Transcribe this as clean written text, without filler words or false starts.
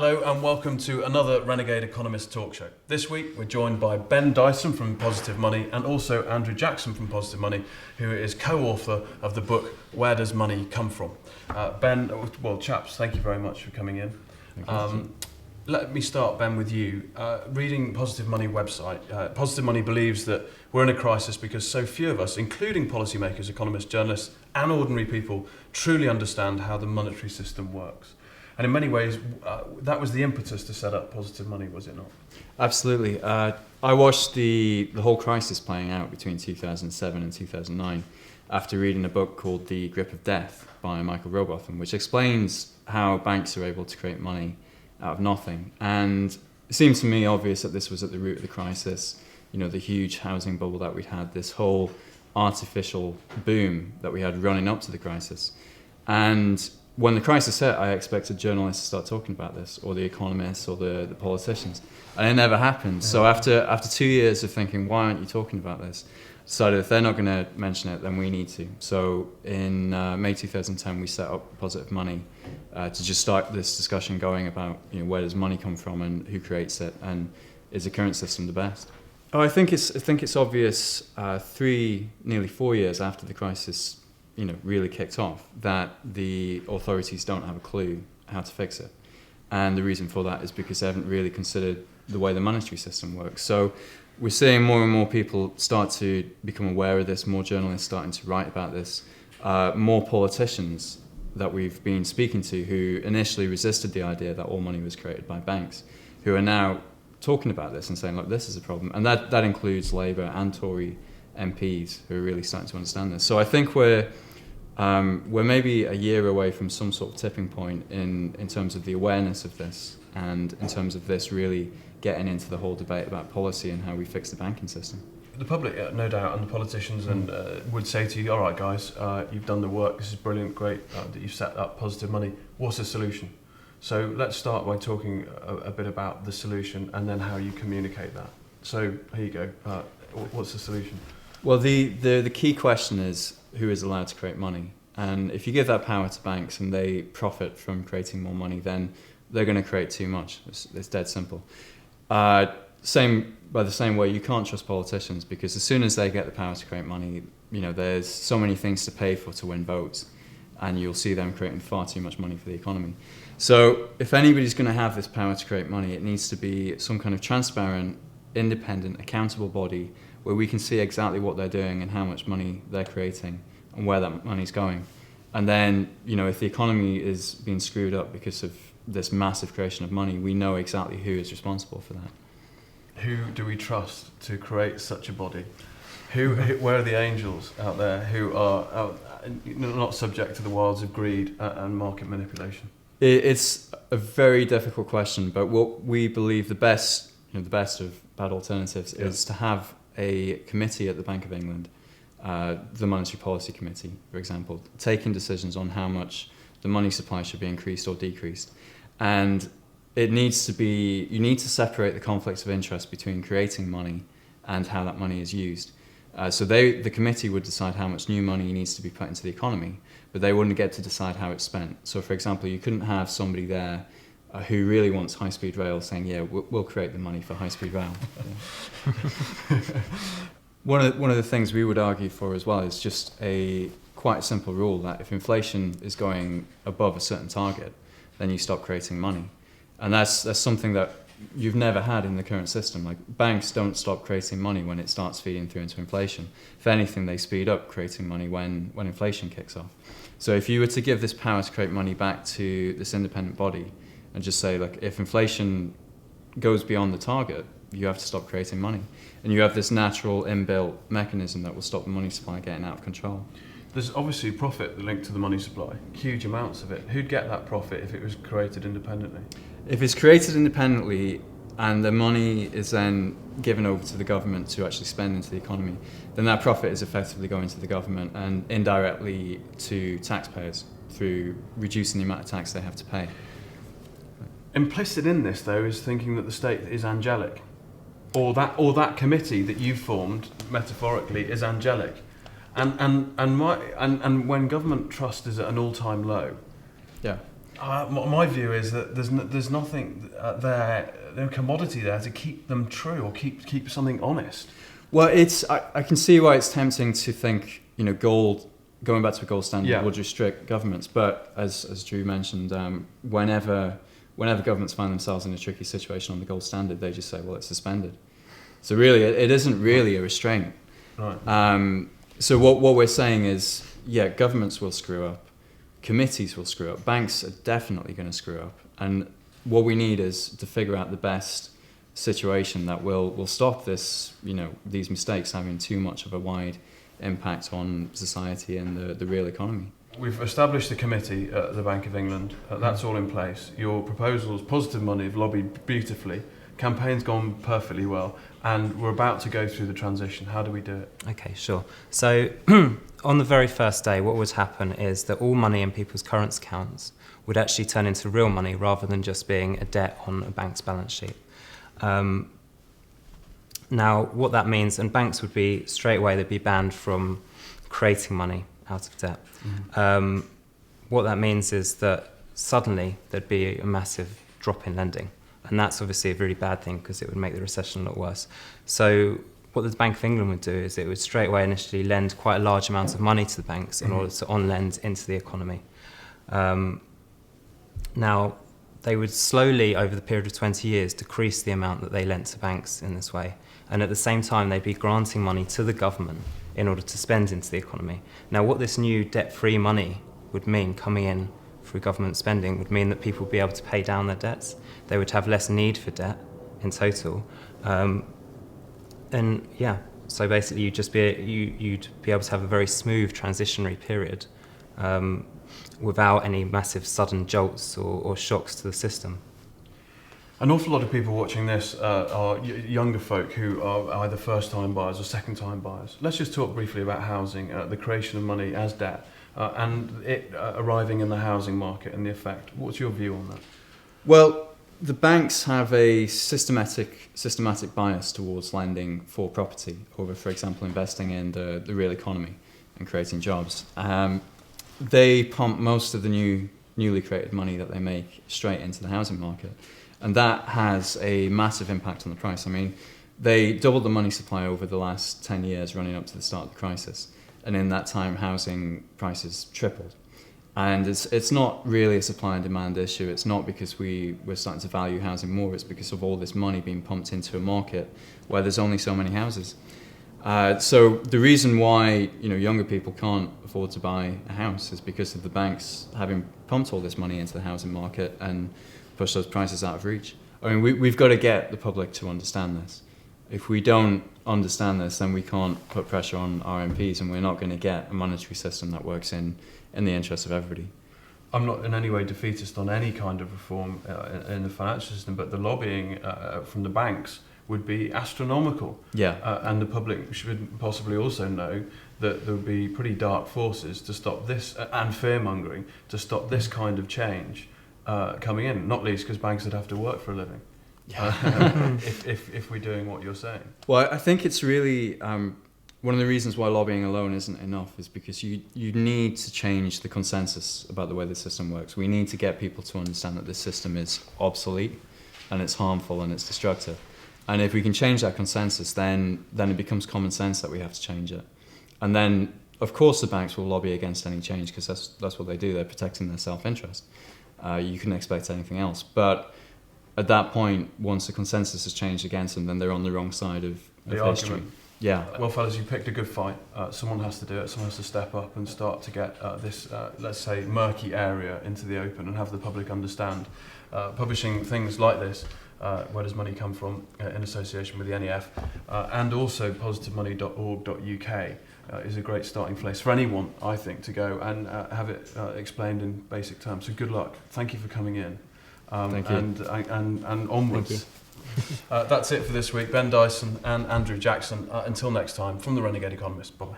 Hello and welcome to another Renegade Economist talk show. This week we're joined by Ben Dyson from Positive Money and also Andrew Jackson from Positive Money, who is co-author of the book Where Does Money Come From? Chaps, thank you very much for coming in. Let me start, Ben, with you. Reading Positive Money website, Positive Money believes that we're in a crisis because so few of us, including policymakers, economists, journalists and ordinary people, truly understand how the monetary system works. And in many ways, that was the impetus to set up Positive Money, was it not? Absolutely. I watched the whole crisis playing out between 2007 and 2009 after reading a book called The Grip of Death by Michael Robotham, which explains how banks are able to create money out of nothing. And it seemed to me obvious that this was at the root of the crisis. You know, the huge housing bubble that we'd had, this whole artificial boom that we had running up to the crisis. And when the crisis hit, I expected journalists to start talking about this, or the economists, or the politicians, and it never happened. So after 2 years of thinking, why aren't you talking about this? Decided if they're not going to mention it, then we need to. So in May 2010, we set up Positive Money to just start this discussion going about, you know, where does money come from and who creates it, and is the current system the best? Oh, I think it's obvious. Nearly 4 years after the crisis, really kicked off, that the authorities don't have a clue how to fix it. And the reason for that is because they haven't really considered the way the monetary system works. So we're seeing more and more people start to become aware of this, more journalists starting to write about this, more politicians that we've been speaking to who initially resisted the idea that all money was created by banks, who are now talking about this and saying, look, this is a problem. And that includes Labour and Tory MPs who are really starting to understand this. So I think we're maybe a year away from some sort of tipping point in terms of the awareness of this, and in terms of this really getting into the whole debate about policy and how we fix the banking system. The public, no doubt, and the politicians would say to you, all right, guys, you've done the work, this is brilliant, great that you've set up Positive Money. What's the solution? So let's start by talking a bit about the solution and then how you communicate that. So here you go. What's the solution? Well, the key question is, who is allowed to create money? And if you give that power to banks and they profit from creating more money, then they're going to create too much. It's dead simple. By the same way, you can't trust politicians, because as soon as they get the power to create money, there's so many things to pay for to win votes, and you'll see them creating far too much money for the economy. So if anybody's going to have this power to create money, it needs to be some kind of transparent, independent, accountable body where we can see exactly what they're doing and how much money they're creating and where that money's going. And then, if the economy is being screwed up because of this massive creation of money, we know exactly who is responsible for that. Who do we trust to create such a body? Where are the angels out there who are not subject to the wiles of greed and market manipulation? It's a very difficult question, but what we believe the best of bad alternatives is to have a committee at the Bank of England, the Monetary Policy Committee, for example, taking decisions on how much the money supply should be increased or decreased. And you need to separate the conflicts of interest between creating money and how that money is used. So the committee would decide how much new money needs to be put into the economy, but they wouldn't get to decide how it's spent. So, for example, you couldn't have somebody there who really wants high-speed rail saying, yeah, we'll create the money for high-speed rail. One of the things we would argue for as well is just a quite simple rule that if inflation is going above a certain target, then you stop creating money. And that's something that you've never had in the current system. Like, banks don't stop creating money when it starts feeding through into inflation. If anything, they speed up creating money when inflation kicks off. So if you were to give this power to create money back to this independent body and just say, look, if inflation goes beyond the target, you have to stop creating money. And you have this natural inbuilt mechanism that will stop the money supply getting out of control. There's obviously profit linked to the money supply, huge amounts of it. Who'd get that profit if it was created independently? If it's created independently and the money is then given over to the government to actually spend into the economy, then that profit is effectively going to the government and indirectly to taxpayers through reducing the amount of tax they have to pay. Implicit in this, though, is thinking that the state is angelic, or that committee that you've formed, metaphorically, is angelic. And when government trust is at an all-time low, yeah, My view is that there's nothing there, no commodity there to keep them true or keep something honest. Well, I can see why it's tempting to think, gold, going back to a gold standard would restrict governments. But as Drew mentioned, whenever governments find themselves in a tricky situation on the gold standard, they just say, well, it's suspended. So really, it isn't really a restraint. Right. So what we're saying is, governments will screw up, committees will screw up, banks are definitely going to screw up, and what we need is to figure out the best situation that will stop this, these mistakes having too much of a wide impact on society and the real economy. We've established the committee at the Bank of England. That's all in place. Your proposals, Positive Money, have lobbied beautifully. Campaign's gone perfectly well, and we're about to go through the transition. How do we do it? Okay, sure. So on the very first day, what would happen is that all money in people's current accounts would actually turn into real money rather than just being a debt on a bank's balance sheet. Now, what that means, and banks would be straight away, they'd be banned from creating money out of debt. Mm-hmm. What that means is that suddenly there'd be a massive drop in lending. And that's obviously a really bad thing because it would make the recession a lot worse. So what the Bank of England would do is it would straight away initially lend quite a large amount of money to the banks in order to on-lend into the economy. Now, they would slowly, over the period of 20 years, decrease the amount that they lent to banks in this way. And at the same time, they'd be granting money to the government in order to spend into the economy. Now, what this new debt-free money would mean coming in through government spending would mean that people would be able to pay down their debts. They would have less need for debt in total. So basically you'd be able to have a very smooth transitionary period without any massive sudden jolts or shocks to the system. An awful lot of people watching this are younger folk who are either first-time buyers or second-time buyers. Let's just talk briefly about housing, the creation of money as debt, and it arriving in the housing market and the effect. What's your view on that? Well, the banks have a systematic bias towards lending for property over, for example, investing in the real economy and creating jobs. They pump most of the newly created money that they make straight into the housing market. And that has a massive impact on the price. I mean, they doubled the money supply over the last 10 years running up to the start of the crisis. And in that time, housing prices tripled. And it's not really a supply and demand issue. It's not because we're starting to value housing more. It's because of all this money being pumped into a market where there's only so many houses. So the reason why younger people can't afford to buy a house is because of the banks having pumped all this money into the housing market and push those prices out of reach. I mean, we've got to get the public to understand this. If we don't understand this, then we can't put pressure on our MPs, and we're not going to get a monetary system that works in the interest of everybody. I'm not in any way defeatist on any kind of reform in the financial system, but the lobbying from the banks would be astronomical. Yeah. And the public should possibly also know that there would be pretty dark forces to stop this, and fear-mongering, to stop this kind of change coming in, not least because banks would have to work for a living. If we're doing what you're saying. Well, I think it's really one of the reasons why lobbying alone isn't enough is because you need to change the consensus about the way the system works. We need to get people to understand that this system is obsolete and it's harmful and it's destructive. And if we can change that consensus, then it becomes common sense that we have to change it. And then, of course, the banks will lobby against any change because that's what they do. They're protecting their self-interest. You couldn't expect anything else. But at that point, once the consensus has changed against them, then they're on the wrong side of history. Argument. Yeah. Well, fellas, you picked a good fight. Someone has to do it. Someone has to step up and start to get this, let's say, murky area into the open and have the public understand. Publishing things like this, Where Does Money Come From, in association with the NEF, and also positivemoney.org.uk is a great starting place for anyone, I think, to go and have it explained in basic terms. So good luck. Thank you for coming in. Thank you. And onwards. Thank you. That's it for this week. Ben Dyson and Andrew Jackson. Until next time, from the Renegade Economist. Bye-bye.